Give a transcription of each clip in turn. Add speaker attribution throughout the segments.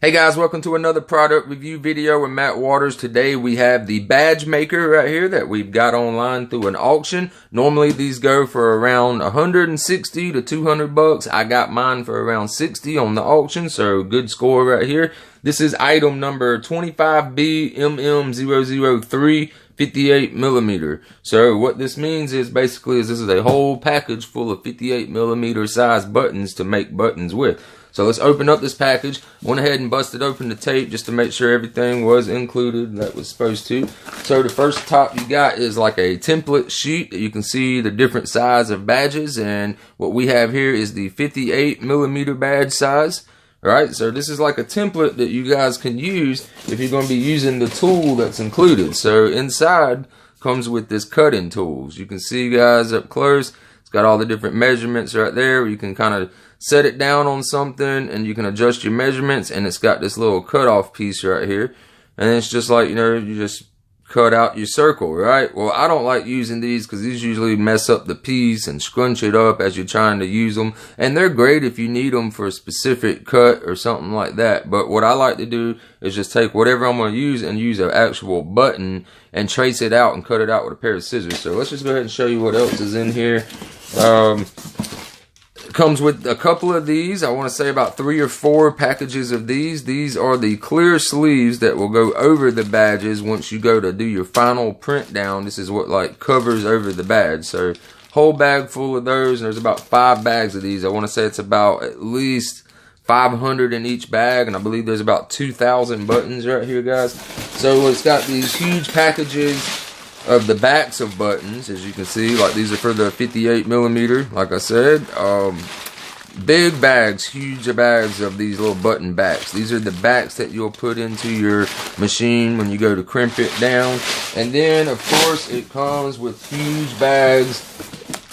Speaker 1: Hey guys, welcome to another product review video with Matt Waters. Today we have the badge maker right here that we've got online through an auction. Normally these go for around 160 to 200 bucks. I got mine for around 60 on the auction, so good score right here. This is item number 25BMM003 58 millimeter. So what this means is basically this is a whole package full of 58 millimeter size buttons to make buttons with. So let's open up this package. Went ahead and busted open the tape just to make sure everything was included that was supposed to. So the first top you got is like a template sheet that you can see the different size of badges, and what we have here is the 58 millimeter badge size. Alright, so this is like a template that you guys can use if you're going to be using the tool that's included. So inside comes with this cutting tools. You can see guys up close. It's got all the different measurements right there. You can kind of set it down on something and you can adjust your measurements, and it's got this little cutoff piece right here. And it's just like, you know, you just cut out your circle, right? Well, I don't like using these because these usually mess up the piece and scrunch it up as you're trying to use them. And they're great if you need them for a specific cut or something like that. But what I like to do is just take whatever I'm going to use and use an actual button and trace it out and cut it out with a pair of scissors. So let's just go ahead and show you what else is in here. Comes with a couple of these. I want to say about 3 or 4 packages of these. These are the clear sleeves that will go over the badges once you go to do your final print down. This is what like covers over the badge. So whole bag full of those, and there's about 5 bags of these. I want to say it's about at least 500 in each bag, and I believe there's about 2,000 buttons right here, guys. So it's got these huge packages of the backs of buttons, as you can see. Like these are for the 58 millimeter, like I said. Big bags, huge bags of these little button backs. These are the backs that you'll put into your machine when you go to crimp it down. And then of course it comes with huge bags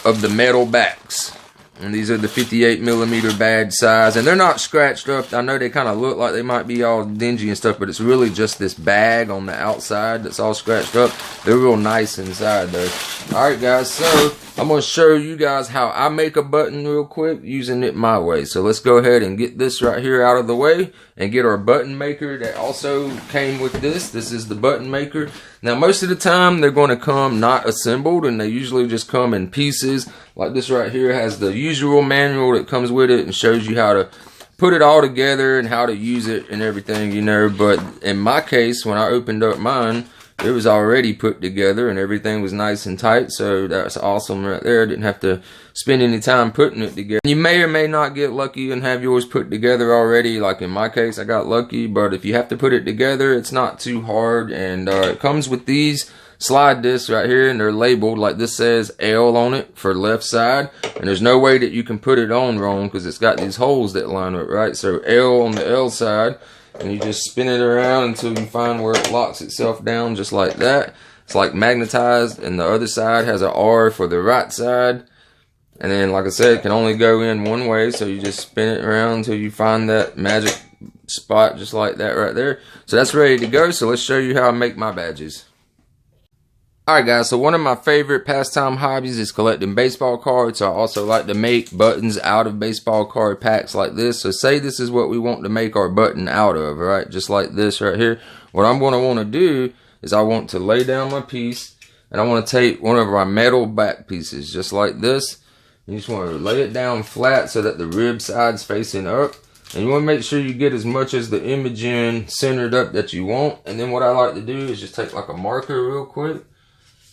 Speaker 1: of the metal backs. And these are the 58 millimeter badge size, and they're not scratched up. I know they kind of look like they might be all dingy and stuff, but it's really just this bag on the outside that's all scratched up. They're real nice inside though. Alright guys, so I'm going to show you guys how I make a button real quick using it my way. So let's go ahead and get this right here out of the way and get our button maker that also came with this. This is the button maker. Now most of the time they're going to come not assembled, and they usually just come in pieces. Like this right here has the usual manual that comes with it and shows you how to put it all together and how to use it and everything, you know. But in my case, when I opened up mine, it was already put together and everything was nice and tight, so that's awesome right there. I didn't have to spend any time putting it together. You may or may not get lucky and have yours put together already. Like in my case, I got lucky, but if you have to put it together, it's not too hard. And it comes with these slide discs right here, and they're labeled like this says L on it for left side, and there's no way that you can put it on wrong because it's got these holes that line up, right? So L on the L side, and you just spin it around until you find where it locks itself down, just like that. It's like magnetized, and the other side has an R for the right side. And then, like I said, it can only go in one way, so you just spin it around until you find that magic spot, just like that right there. So that's ready to go. So let's show you how I make my badges. Alright guys, so one of my favorite pastime hobbies is collecting baseball cards. So I also like to make buttons out of baseball card packs like this. So say this is what we want to make our button out of, right? Just like this right here. What I'm going to want to do is I want to lay down my piece, and I want to take one of our metal back pieces, just like this. You just want to lay it down flat so that the rib side's facing up. And you want to make sure you get as much as the image in centered up that you want. And then what I like to do is just take like a marker real quick,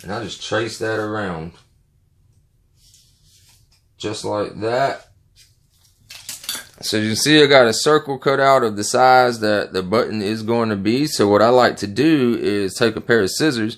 Speaker 1: and I just trace that around. Just like that. So you can see I got a circle cut out of the size that the button is going to be. So what I like to do is take a pair of scissors,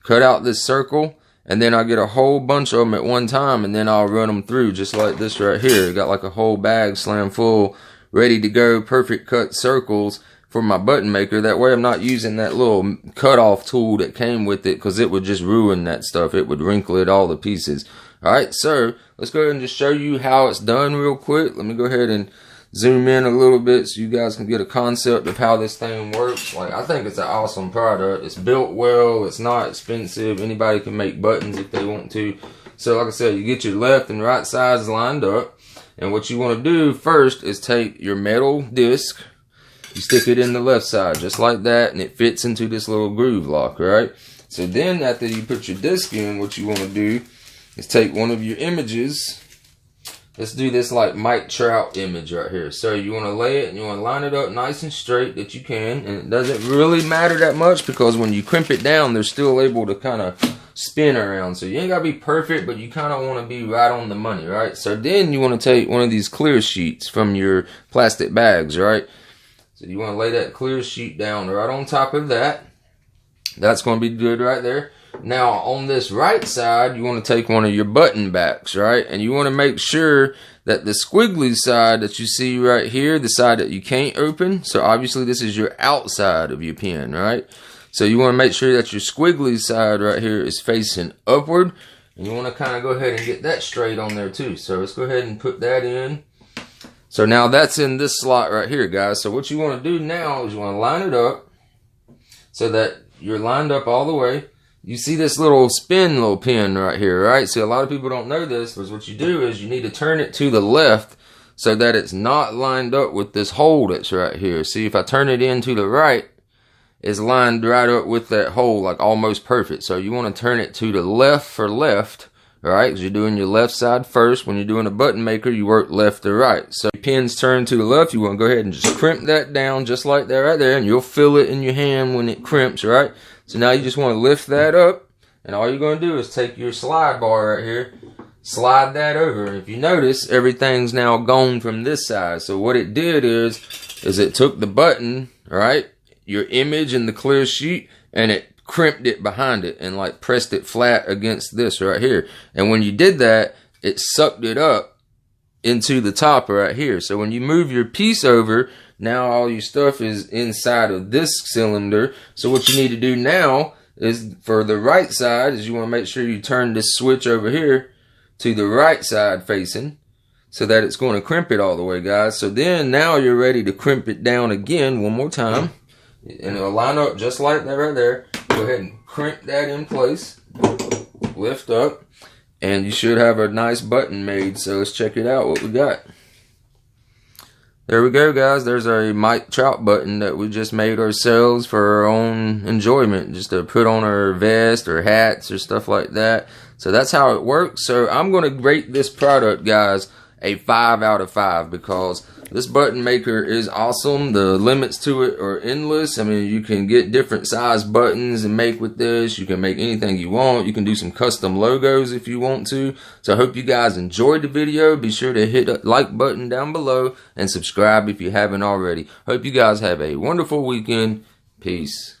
Speaker 1: cut out this circle, and then I'll get a whole bunch of them at one time, and then I'll run them through just like this right here. Got like a whole bag slam full, ready to go, perfect cut circles for my button maker. That way I'm not using that little cutoff tool that came with it, because it would just ruin that stuff. It would wrinkle it all to pieces. Alright, so let's go ahead and just show you how it's done real quick. Let me go ahead and zoom in a little bit so you guys can get a concept of how this thing works. Like, I think it's an awesome product. It's built well. It's not expensive. Anybody can make buttons if they want to. So like I said, you get your left and right sides lined up. And what you want to do first is take your metal disc you stick it in the left side just like that, and it fits into this little groove lock, right? So then after you put your disc in, what you want to do is take one of your images. Let's do this like Mike Trout image right here. So you want to lay it and you want to line it up nice and straight that you can. And it doesn't really matter that much because when you crimp it down, they're still able to kind of spin around. So you ain't got to be perfect, but you kind of want to be right on the money, right? So then you want to take one of these clear sheets from your plastic bags, right? So you want to lay that clear sheet down right on top of that. That's going to be good right there. Now, on this right side, you want to take one of your button backs, right? And you want to make sure that the squiggly side that you see right here, the side that you can't open, so obviously this is your outside of your pen, right? So you want to make sure that your squiggly side right here is facing upward. And you want to kind of go ahead and get that straight on there too. So let's go ahead and put that in. So now that's in this slot right here, guys. So what you want to do now is you want to line it up so that you're lined up all the way. You see this little little pin right here, right? So a lot of people don't know this, but what you do is you need to turn it to the left so that it's not lined up with this hole that's right here. See, if I turn it in to the right, it's lined right up with that hole, like almost perfect. So you want to turn it to the left for left, right? Because you're doing your left side first. When you're doing a button maker, you work left to right. So pins turn to the left, you want to go ahead and just crimp that down just like that right there, and you'll feel it in your hand when it crimps, right? So now you just want to lift that up, and all you're going to do is take your slide bar right here, slide that over. And if you notice, everything's now gone from this side. So what it did is it took the button, right, your image and the clear sheet, and it crimped it behind it and like pressed it flat against this right here. And when you did that, it sucked it up into the top right here. So when you move your piece over, now all your stuff is inside of this cylinder. So what you need to do now is for the right side is you want to make sure you turn this switch over here to the right side facing so that it's going to crimp it all the way, guys. So then now you're ready to crimp it down again one more time. And it'll line up just like that right there. Go ahead and crimp that in place. Lift up. And you should have a nice button made. So let's check it out what we got. There we go, guys. There's a Mike Trout button that we just made ourselves for our own enjoyment. Just to put on our vest or hats or stuff like that. So that's how it works. So I'm going to rate this product, guys, a 5 out of 5 because this button maker is awesome. The limits to it are endless. I mean, you can get different size buttons and make with this. You can make anything you want. You can do some custom logos if you want to. So I hope you guys enjoyed the video. Be sure to hit that like button down below and subscribe if you haven't already. Hope you guys have a wonderful weekend. Peace.